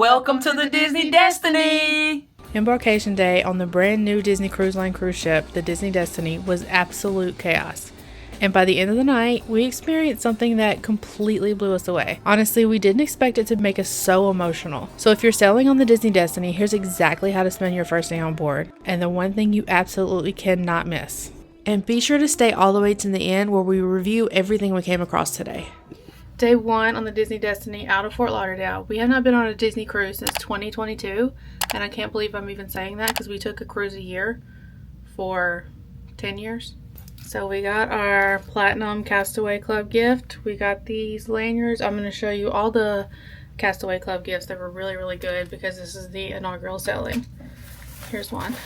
Welcome to the Disney Destiny! Embarkation day on the brand new Disney Cruise Line cruise ship, the Disney Destiny, was absolute chaos. And by the end of the night, we experienced something that completely blew us away. Honestly, we didn't expect it to make us so emotional. So if you're sailing on the Disney Destiny, here's exactly how to spend your first day on board. And the one thing you absolutely cannot miss. And be sure to stay all the way to the end where we review everything we came across today. Day 1 on the Disney Destiny out of Fort Lauderdale. We have not been on a Disney cruise since 2022, and I can't believe I'm even saying that because we took a cruise a year for 10 years. So we got our Platinum Castaway Club gift. We got these lanyards. I'm going to show you all the Castaway Club gifts that were really, really good because this is the inaugural sailing. Here's one.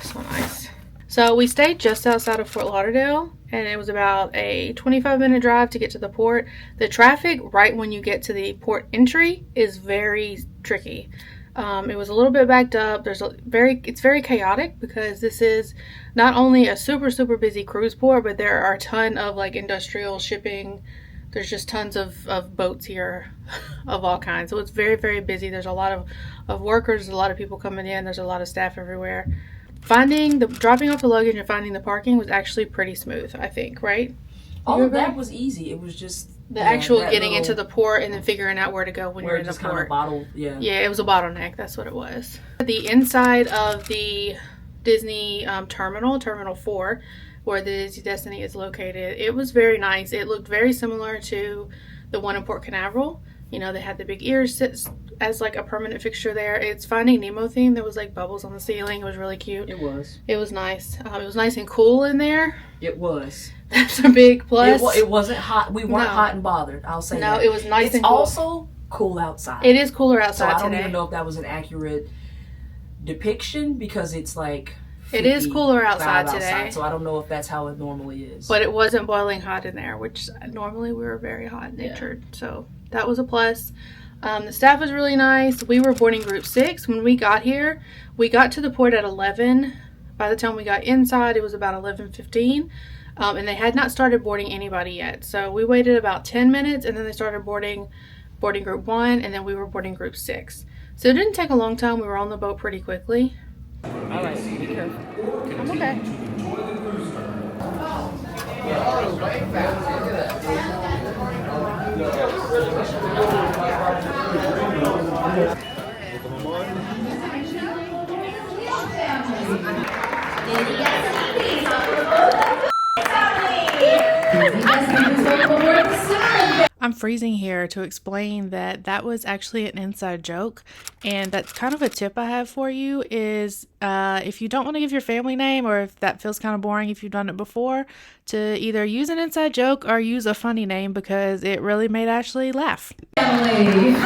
So nice. So we stayed just outside of Fort Lauderdale, and it was about a 25-minute drive to get to the port. The traffic right when you get to the port entry is very tricky. It was a little bit backed up. It's very chaotic because this is not only a super busy cruise port, but there are a ton of like industrial shipping. There's just tons of boats here of all kinds. So it's very busy. There's a lot of workers, there's a lot of people coming in, there's a lot of staff everywhere. Dropping off the luggage and finding the parking was actually pretty smooth, I think, right? All of that was easy. It was just the actual getting into the port and then figuring out where to go when you're in the port. Yeah, it was a bottleneck. That's what it was. The inside of the Disney Terminal 4, where the Disney Destiny is located, it was very nice. It looked very similar to the one in Port Canaveral. You know, they had the big ears as like a permanent fixture there. It's Finding Nemo theme. There was like bubbles on the ceiling. It was really cute. It was. It was nice. It was nice and cool in there. It was. That's a big plus. It wasn't hot. We weren't hot and bothered. I'll say that. No, it was nice and cool. It's also cool outside. It is cooler outside today. So I don't even know if that was an accurate depiction because it's like it is cooler outside today. So I don't know if that's how it normally is. But it wasn't boiling hot in there, which normally we were very hot natured. Yeah. So that was a plus. The staff was really nice. We were boarding group 6 when we got here. We got to the port at 11. By the time we got inside, it was about 11:15. And they had not started boarding anybody yet. So we waited about 10 minutes and then they started boarding group 1 and then we were boarding group 6. So it didn't take a long time. We were on the boat pretty quickly. All right, be careful. I'm okay. I'm freezing here to explain that was actually an inside joke, and that's kind of a tip I have for you is if you don't want to give your family name, or if that feels kind of boring if you've done it before, to either use an inside joke or use a funny name because it really made Ashley laugh. Family.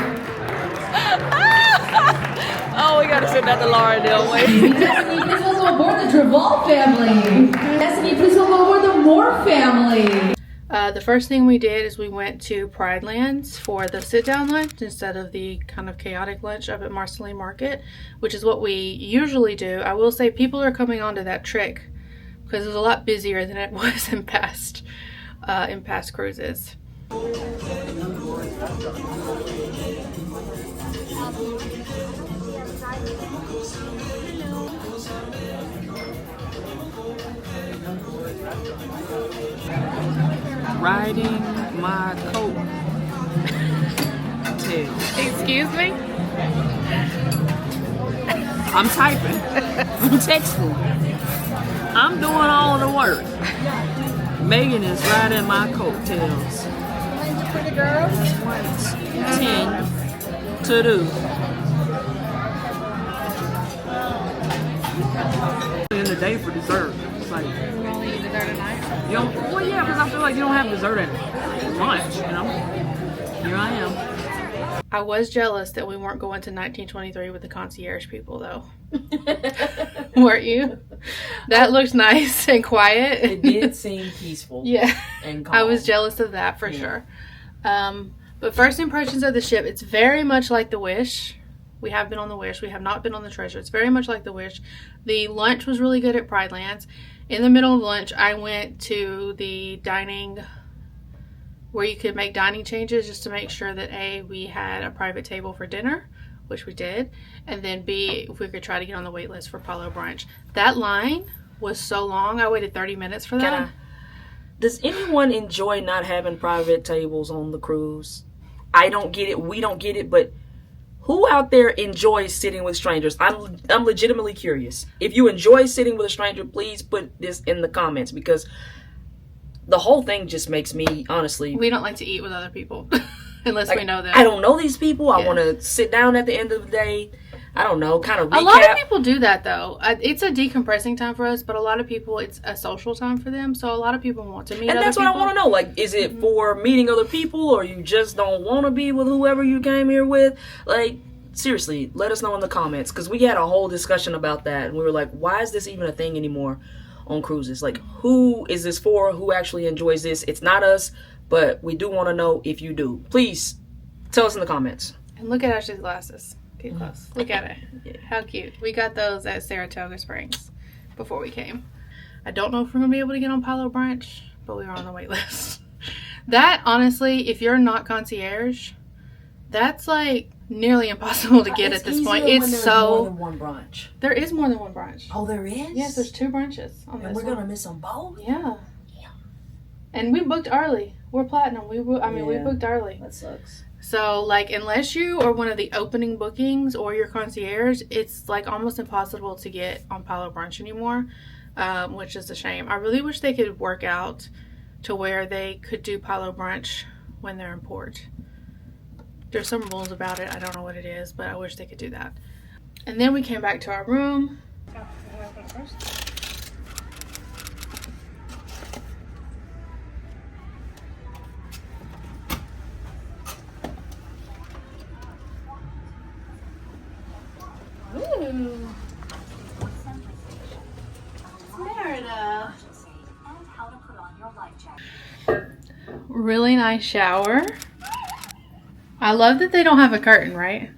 Oh, we gotta send that to Lauderdale. Destiny, please welcome aboard the Draval family. Destiny, please welcome aboard the Moore family. The first thing we did is we went to Pride Lands for the sit-down lunch instead of the kind of chaotic lunch up at Marceline Market, which is what we usually do. I will say people are coming onto that trick because it was a lot busier than it was in past cruises. Riding my coat. Excuse me? I'm typing. I'm texting. I'm doing all the work. Megan is riding my coattails. Pretty girls. 10 to do. In the day for dessert. It's like We only eat dessert at night. you know, well, yeah, because I feel like you don't have dessert at lunch, you know? Here I am. I was jealous that we weren't going to 1923 with the concierge people, though. Weren't you? That looked nice and quiet. It did seem peaceful. Yeah. And calm. I was jealous of that for sure. But first impressions of the ship, it's very much like the Wish. We have been on the Wish. We have not been on the Treasure. It's very much like the Wish. The lunch was really good at Pride Lands. In the middle of lunch, I went to the dining where you could make dining changes just to make sure that A, we had a private table for dinner, which we did, and then B, if we could try to get on the wait list for Palo Brunch. That line was so long. I waited 30 minutes for that. Does anyone enjoy not having private tables on the cruise? I don't get it. We don't get it. But who out there enjoys sitting with strangers? I'm legitimately curious. If you enjoy sitting with a stranger, please put this in the comments, because the whole thing just makes me, honestly... We don't like to eat with other people unless we know them. I don't know these people. Yeah. I want to sit down at the end of the day. I don't know, kind of recap. A lot of people do that, though. It's a decompressing time for us, but a lot of people, it's a social time for them. So a lot of people want to meet other people. And that's what I want to know. Like, is it for meeting other people, or you just don't want to be with whoever you came here with? Like, seriously, let us know in the comments, because we had a whole discussion about that. And we were like, why is this even a thing anymore on cruises? Like, who is this for? Who actually enjoys this? It's not us, but we do want to know if you do. Please tell us in the comments. And look at Ashley's glasses. Get close. Look at it. Yeah. How cute. We got those at Saratoga Springs before we came. I don't know if we're going to be able to get on Palo Brunch, but we are on the wait list. That, honestly, if you're not concierge, that's like nearly impossible to get at this point. It's so... more than one brunch. There is more than one brunch. Oh, there is? Yes, there's 2 brunches on this. And we're going to miss them both? Yeah. And we booked early. We're platinum. We booked early. That sucks. So, like, unless you are one of the opening bookings or your concierge, it's, like, almost impossible to get on Palo Brunch anymore, which is a shame. I really wish they could work out to where they could do Palo Brunch when they're in port. There's some rules about it. I don't know what it is, but I wish they could do that. And then we came back to our room. Ooh. Florida. Really nice shower. I love that they don't have a curtain, right?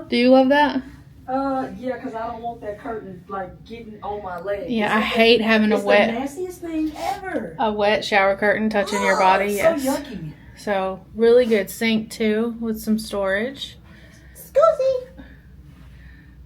Do you love that? Yeah, because I don't want that curtain, like, getting on my leg. Yeah, I hate having a wet... It's the nastiest thing ever. A wet shower curtain touching your body, yes. So yucky. So, really good sink, too, with some storage. Scusi.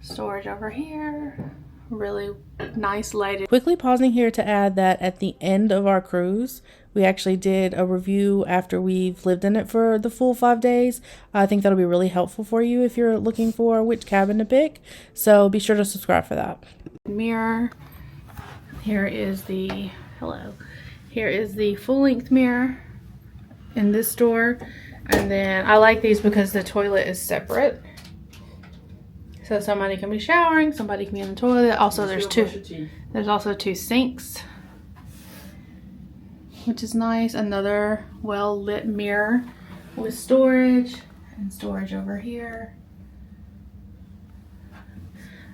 Storage over here. Really nice lighted. Quickly pausing here to add that at the end of our cruise, we actually did a review after we've lived in it for the full 5 days. I think that'll be really helpful for you if you're looking for which cabin to pick. So be sure to subscribe for that. Mirror. Here is the, Here is the full-length mirror in this door. And then I like these because the toilet is separate. So somebody can be showering, somebody can be in the toilet. Also, there's also 2 sinks, which is nice. Another well-lit mirror with storage, and storage over here.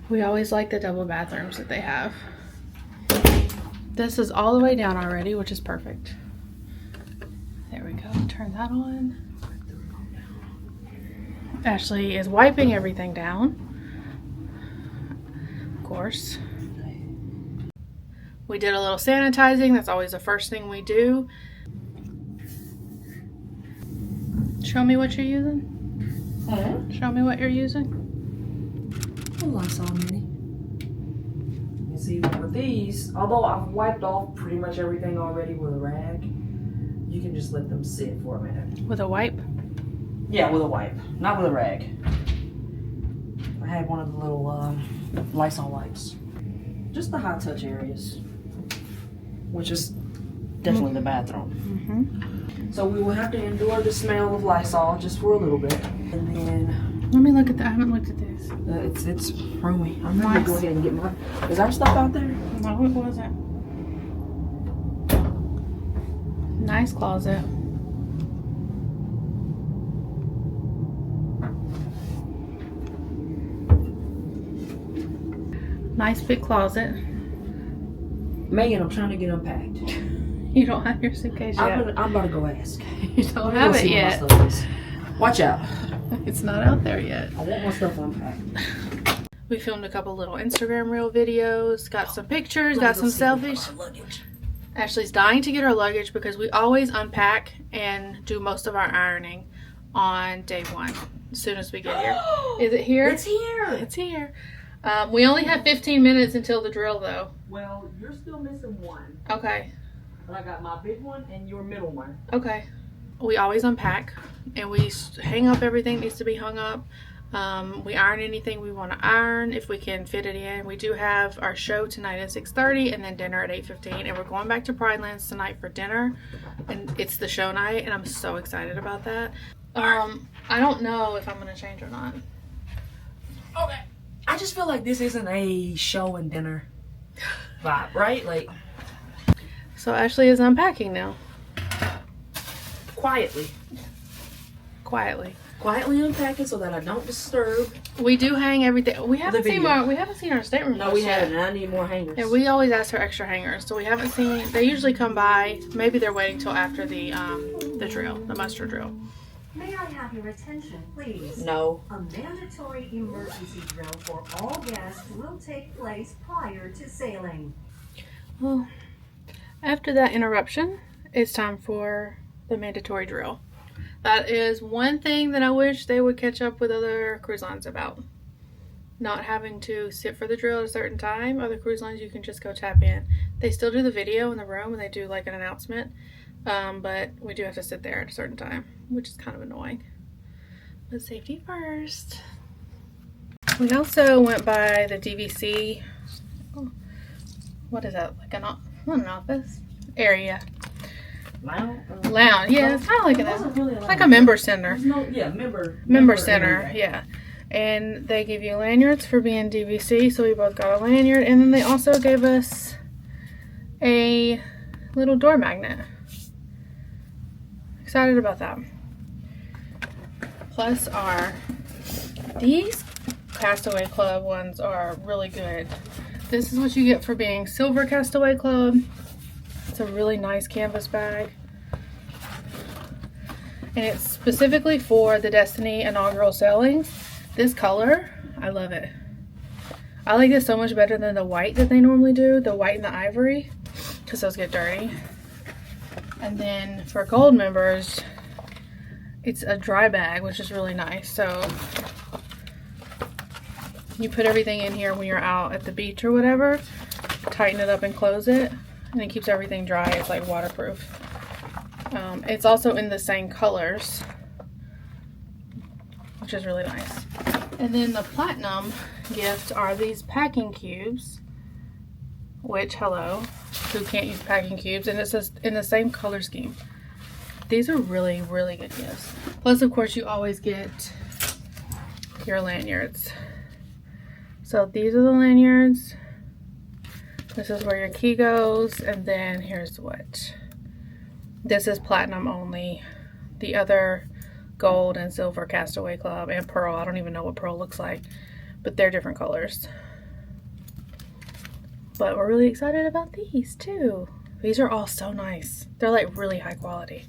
We always like the double bathrooms that they have. This is all the way down already, which is perfect. There we go. Turn that on. Ashley is wiping everything down. Course. We did a little sanitizing. That's always the first thing we do. Show me what you're using. Show me what you're using. A Lysol mini. You see, with these, although I've wiped off pretty much everything already with a rag, you can just let them sit for a minute. With a wipe? Yeah, with a wipe, not with a rag. I had one of the little Lysol wipes. Just the high touch areas, which is definitely the bathroom. So we will have to endure the smell of Lysol just for a little bit. And then... Let me look at that. I haven't looked at this. It's roomy. I'm going to go ahead and get my... Is our stuff out there? No, it wasn't. Nice closet. Nice big closet. Megan, I'm trying to get unpacked. You don't have your suitcase yet. I'm about to go ask. You don't have it yet. Watch out. It's not out there yet. I want my stuff unpacked. We filmed a couple little Instagram reel videos, got some pictures, got some selfies. Ashley's dying to get her luggage because we always unpack and do most of our ironing on day one as soon as we get here. Is it here? It's here. It's here. We only have 15 minutes until the drill, though. Well, you're still missing one. Okay. But I got my big one and your middle one. Okay. We always unpack and we hang up everything that needs to be hung up. We iron anything we want to iron if we can fit it in. We do have our show tonight at 6:30 and then dinner at 8:15, and we're going back to Pride Lands tonight for dinner, and it's the show night, and I'm so excited about that. I don't know if I'm gonna change or not. Okay. I just feel like this isn't a show and dinner vibe, right? Like, So Ashley is unpacking now. quietly unpacking so that I don't disturb. We do hang everything. We haven't seen our stateroom. No, we yet. haven't. I need more hangers. Yeah, we always ask for extra hangers, so we haven't seen. They usually come by. Maybe they're waiting till after the drill, the muster drill. May I have your attention, please? No. A mandatory emergency drill for all guests will take place prior to sailing. Well, after that interruption, it's time for the mandatory drill. That is one thing that I wish they would catch up with other cruise lines about. Not having to sit for the drill at a certain time. Other cruise lines, you can just go tap in. They still do the video in the room and they do like an announcement. But we do have to sit there at a certain time, which is kind of annoying. But safety first. We also went by the DVC. What is that? Like not an office area. Lounge. Yeah, it's kind of like a member center. Member center. Yeah. And they give you lanyards for being DVC, so we both got a lanyard, and then they also gave us a little door magnet. Excited about that. Plus these Castaway Club ones are really good. This is what you get for being Silver Castaway Club. It's a really nice canvas bag. And it's specifically for the Destiny inaugural sailings. This color, I love it. I like this so much better than the white that they normally do, the white and the ivory, because those get dirty. And then for gold members, it's a dry bag, which is really nice. So you put everything in here when you're out at the beach or whatever, tighten it up and close it, and it keeps everything dry. It's like waterproof. It's also in the same colors, which is really nice. And then the platinum gift are these packing cubes, which, hello, who can't use packing cubes? And it's just in the same color scheme. These are really, really good gifts. Plus, of course, you always get your lanyards. So these are the lanyards. This is where your key goes, and then here's what. This is platinum only. The other gold and silver Castaway Club and pearl. I don't even know what pearl looks like, but they're different colors. But we're really excited about these too. These are all so nice. They're like really high quality.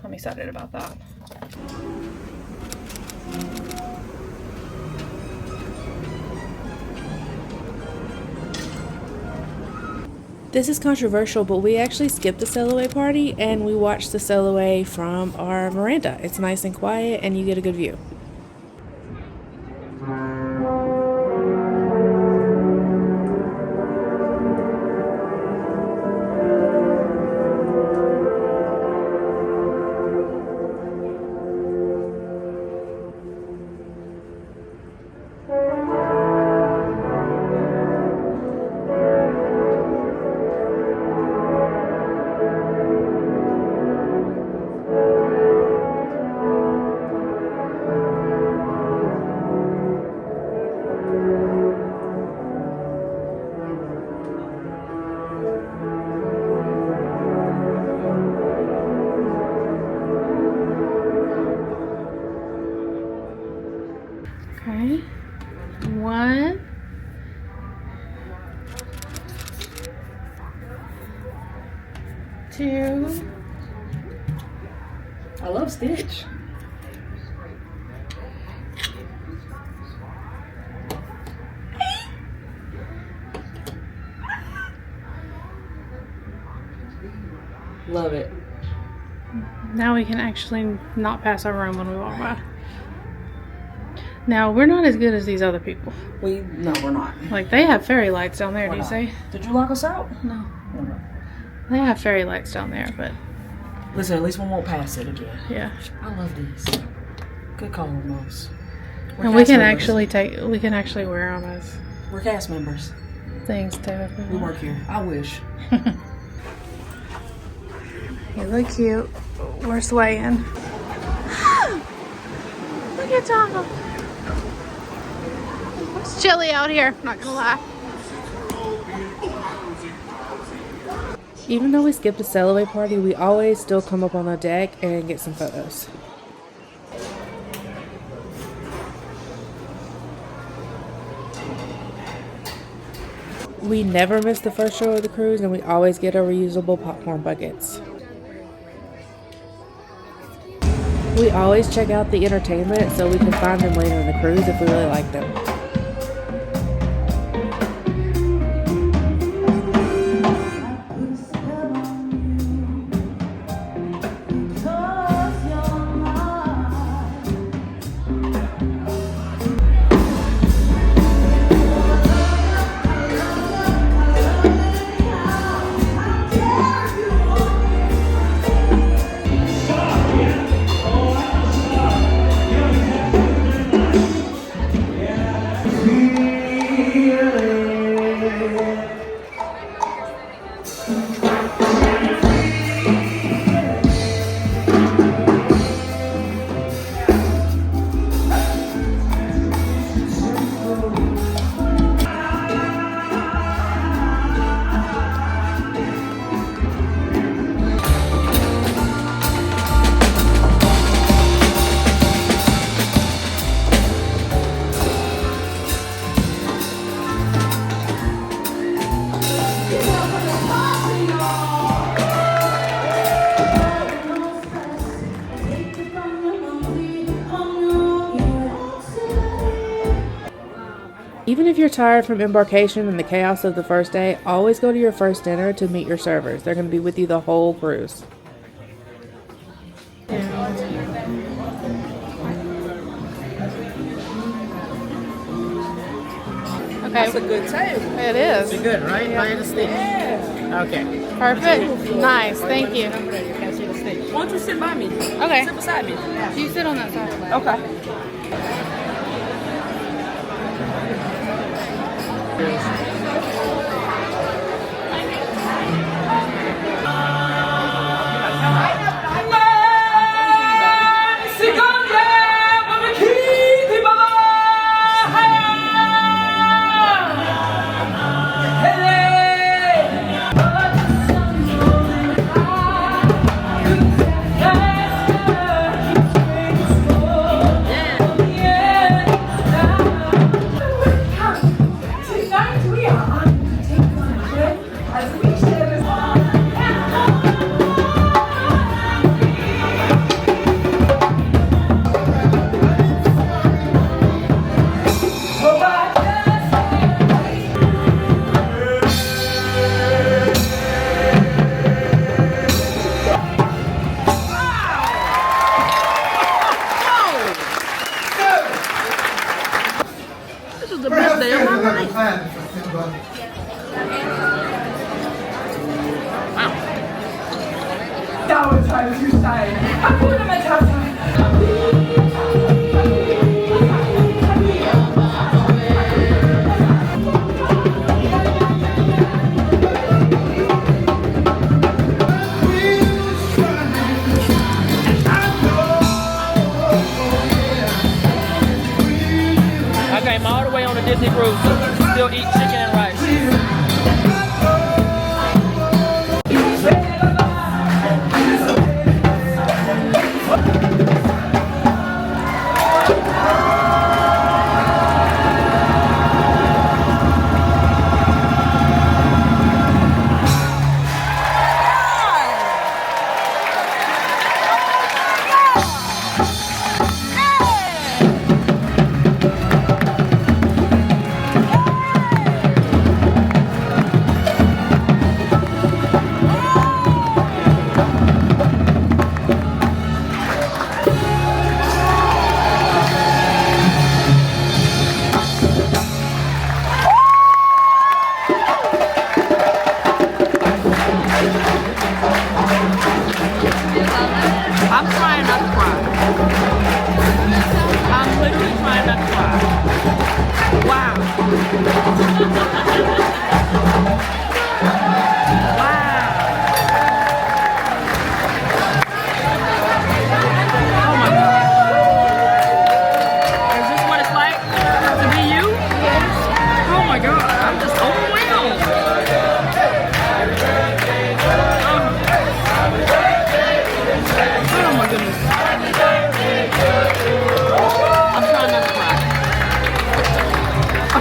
I'm excited about that. This is controversial, but we actually skipped the sail away party and we watched the sail away from our veranda. It's nice and quiet and you get a good view. Okay. 1, 2. I love Stitch. Love it. Now we can actually not pass our room when we walk by. Now, we're not as good as these other people. No, we're not. Like, they have fairy lights down there, We're do you not. say? Did you lock us out? No. They have fairy lights down there, but Listen, at least we won't pass it again. yeah. I love these. Good call, Moss. And we can actually wear them as We're cast members. things too. We work here. I wish. You look cute. We're swaying. Look at Tom. It's chilly out here, not gonna lie. Even though we skipped a sail away party, we always still come up on the deck and get some photos. We never miss the first show of the cruise, and we always get our reusable popcorn buckets. We always check out the entertainment so we can find them later in the cruise if we really like them. Even if you're tired from embarkation and the chaos of the first day, always go to your first dinner to meet your servers. They're going to be with you the whole cruise. That's a good table. It is. It's good, right? Yeah. By the stick. Yeah. Okay. Perfect. Nice. Thank you. Can't see the stick. Why don't you sit by me? Okay. Sit beside me. You sit on that side. Okay. The best day of my life. Dauerteil zu sein. Hakuna Matata. I came all the way on a Disney cruise to still eat chicken and rice.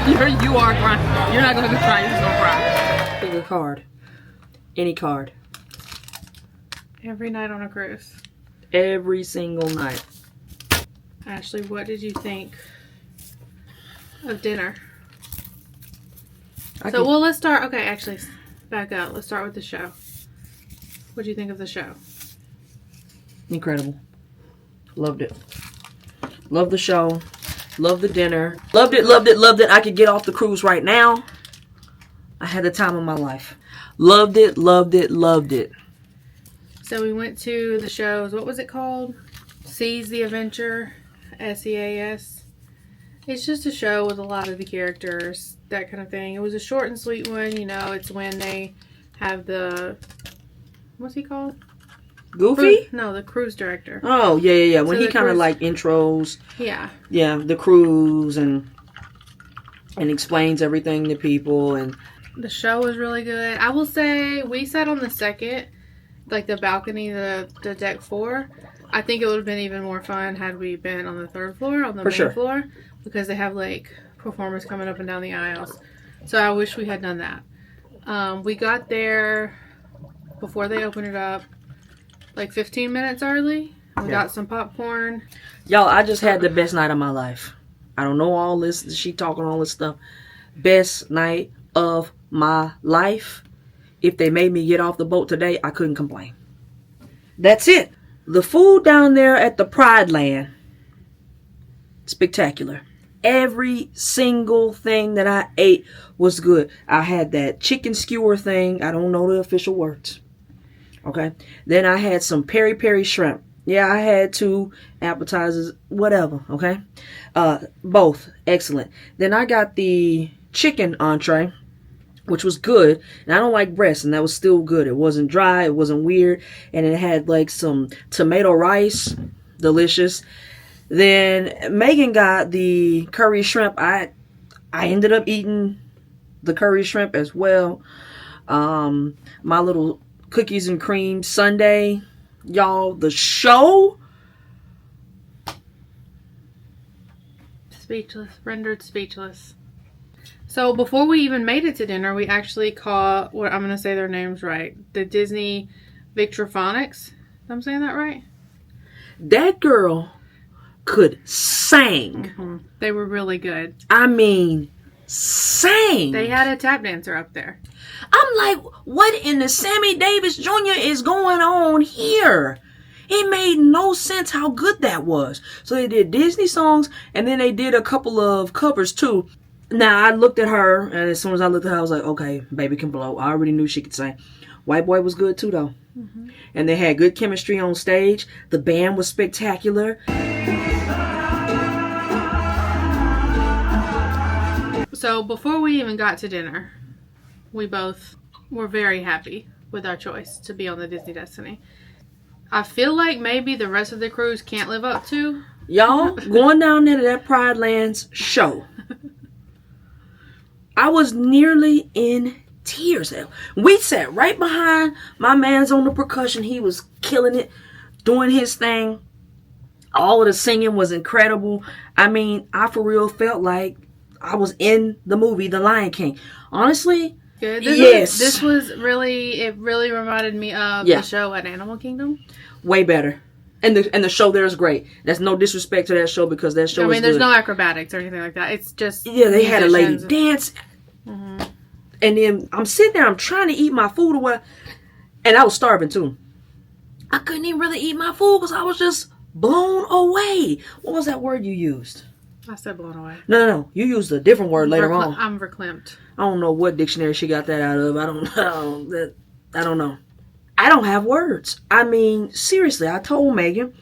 You are crying. You're not gonna cry. You're just gonna cry. Pick a card. Any card. Every night on a cruise. Every single night. Ashley, what did you think of dinner? Well, let's start. Okay, actually, back up. Let's start with the show. What do you think of the show? Incredible. Loved it. Loved the show. Loved the dinner. Loved it, loved it, loved it. I could get off the cruise right now. I had the time of my life. Loved it, loved it, loved it. So we went to the shows. What was it called? Seize the Adventure. SEAS. It's just a show with a lot of the characters. That kind of thing. It was a short and sweet one. You know, it's when they have the... What's he called? Goofy? No, the cruise director. Oh, yeah. When So he the kind of cruise- like intros. Yeah. Yeah, the cruise and explains everything to people. And The show was really good. I will say we sat on the second, like the balcony, the deck 4. I think it would have been even more fun had we been on the 3rd floor, on the main floor, because they have like performers coming up and down the aisles. So I wish we had done that. We got there before they opened it up, like 15 minutes early. We got some popcorn. y'all, I just had the best night of my life. I don't know all this. She talking all this stuff. Best night of my life. If they made me get off the boat today, I couldn't complain. That's it. The food down there at the Pride Land, spectacular. Every single thing that I ate was good. I had that chicken skewer thing. I don't know the official words. Okay. Then I had some peri-peri shrimp. Yeah, I had 2 appetizers, whatever. Okay. Both excellent. Then I got the chicken entree, which was good. And I don't like breast, and that was still good. It wasn't dry. It wasn't weird. And it had like some tomato rice. Delicious. Then Megan got the curry shrimp. I ended up eating the curry shrimp as well. My little cookies and cream sundae. Y'all, the show. Speechless. Rendered speechless. So before we even made it to dinner, we actually caught, what I'm going to say their names right, the Disney Victrophonics. I'm saying that right? That girl could sing. They were really good. I mean, sing. They had a tap dancer up there. I'm like, what in the Sammy Davis Jr. is going on here? It made no sense how good that was. So they did Disney songs, and then they did a couple of covers too. Now, I looked at her, and as soon as I looked at her, I was like, okay, baby can blow. I already knew she could sing. White Boy was good too, though. And they had good chemistry on stage. The band was spectacular. So before we even got to dinner, we both were very happy with our choice to be on the Disney Destiny. I feel like maybe the rest of the cruise can't live up to. Y'all, going down there to that Pride Lands show, I was nearly in tears. We sat right behind my man's on the percussion. He was killing it, doing his thing. All of the singing was incredible. I mean, I for real felt like I was in the movie The Lion King. Honestly, Good. yes. This was really, it really reminded me of the show at Animal Kingdom. Way better. And the show there is great. That's no disrespect to that show, because that show is there's good. no acrobatics or anything like that. It's just they had a lady musicians. dance. And then I'm sitting there, I'm trying to eat my food away, and I was starving too. I couldn't even really eat my food because I was just blown away. What was that word you used? I said blown away. No. You used a different word later on. I'm verklempt. I don't know what dictionary she got that out of. I don't know. I don't have words. I mean, seriously, I told Megan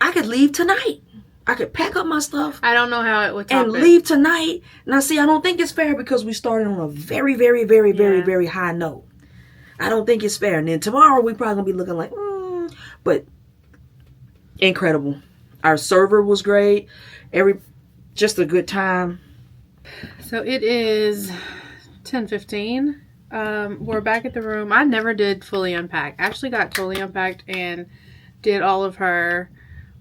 I could leave tonight. I could pack up my stuff I don't know how it would top and it. leave tonight. Now, see, I don't think it's fair because we started on a very, very, very, very, very high note. I don't think it's fair. And then tomorrow we probably gonna be looking like, but incredible. Our server was great. Just a good time. So it is 10:15. We're back at the room. I never did fully unpack. Ashley got totally unpacked and did all of her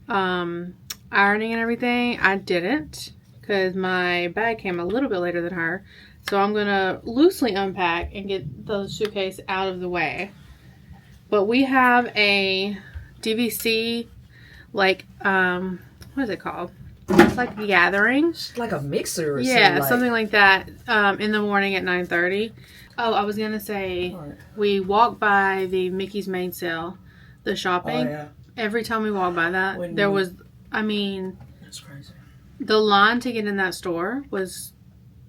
ironing and everything. I didn't because my bag came a little bit later than her. So I'm going to loosely unpack and get the suitcase out of the way. But we have a DVC, like, what is it called? It's like a gathering. It's like a mixer or something like that, in the morning at 9:30. Oh, I was going to say, we walked by the Mickey's Main Sale, the shopping. Oh, yeah. Every time we walked by that, there was, I mean, that's crazy. The line to get in that store was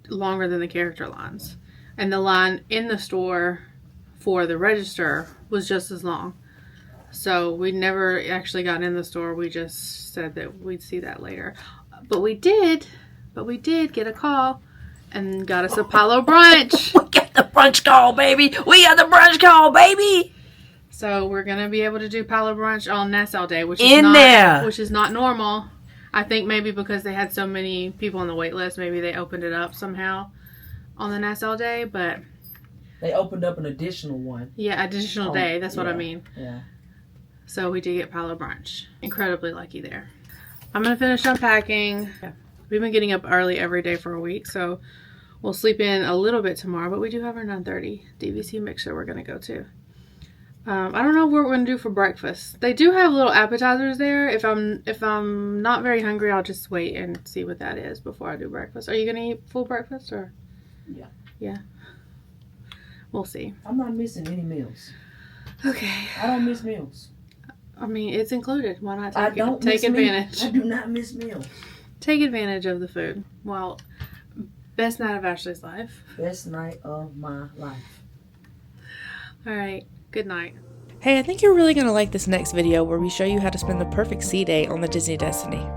longer than the character lines. And the line in the store for the register was just as long. So we never actually got in the store. We just said that we'd see that later. But we did get a call and got us a Apollo brunch. We got the brunch call, baby. We got the brunch call, baby. So we're going to be able to do Apollo brunch on Nassau Day, which is not normal. I think maybe because they had so many people on the wait list, maybe they opened it up somehow on the Nassau Day, but they opened up an additional one. Yeah, additional day. That's what I mean. Yeah. So we did get Apollo brunch. Incredibly lucky there. I'm going to finish unpacking. We've been getting up early every day for a week, so we'll sleep in a little bit tomorrow, but we do have our 9:30 DVC mixer we're going to go to. I don't know what we're going to do for breakfast. They do have little appetizers there. If I'm not very hungry, I'll just wait and see what that is before I do breakfast. Are you going to eat full breakfast or? Yeah. Yeah. We'll see. I'm not missing any meals. Okay. I don't miss meals. I mean, it's included. Why not take advantage? I do not miss meals. Take advantage of the food. Well, best night of Ashley's life. Best night of my life. All right. Good night. Hey, I think you're really going to like this next video where we show you how to spend the perfect sea day on the Disney Destiny.